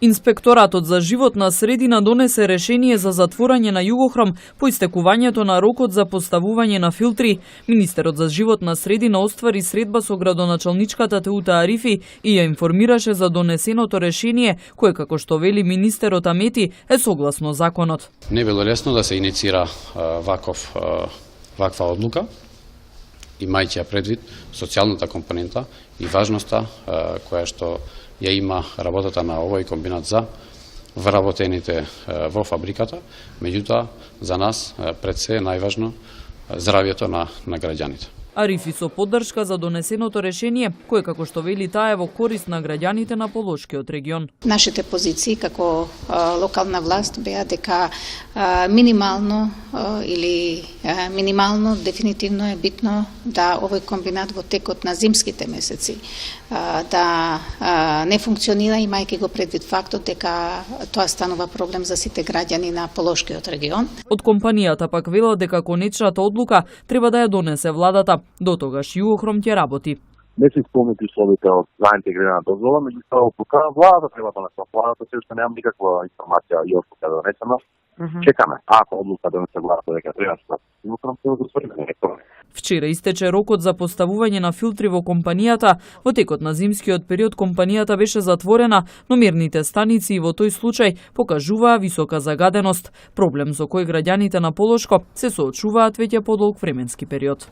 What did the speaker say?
Инспекторатот за животна средина донесе решение за затворање на Југохром по истекувањето на рокот за поставување на филтри. Министерот за животна средина оствари средба со градоначалничката Теута Арифи и ја информираше за донесеното решение, кое, како што вели министерот Амети, е согласно законот. Не било лесно да се иницира ваква одлука, имајќи ја предвид социјалната компонента и важноста која што ја има работата на овој комбинат за вработените во фабриката, меѓутоа за нас пред се е најважно здравјето на граѓаните. Арифи со поддршка за донесеното решение, кое, како што вели таа, е во корист на граѓаните на Полошкиот регион. Нашите позиции како локална власт беа дека минимално дефинитивно е битно да овој комбинат во текот на зимските месеци да не функционира, имајќи го предвид фактот дека тоа станува проблем за сите граѓани на Полошкиот регион. Од компанијата пак велат дека конечната одлука треба да ја донесе владата. До тогаш Југохром ќе работи. Не се исполнети условите од за интегрирана дозвола, меѓутоа одлука владата треба да донесе. Владата се уште нема никаква информација и одлука донесена. Чекаме. Ако одлука донесе владата дека треба да се Југохром, ќе го затвориме. Вчера истече рокот за поставување на филтри во компанијата. Во текот на зимскиот период компанијата беше затворена, но мерните станици и во тој случај покажуваа висока загаденост, проблем со кој граѓаните на Полошко се соочуваат веќе подолг временски период.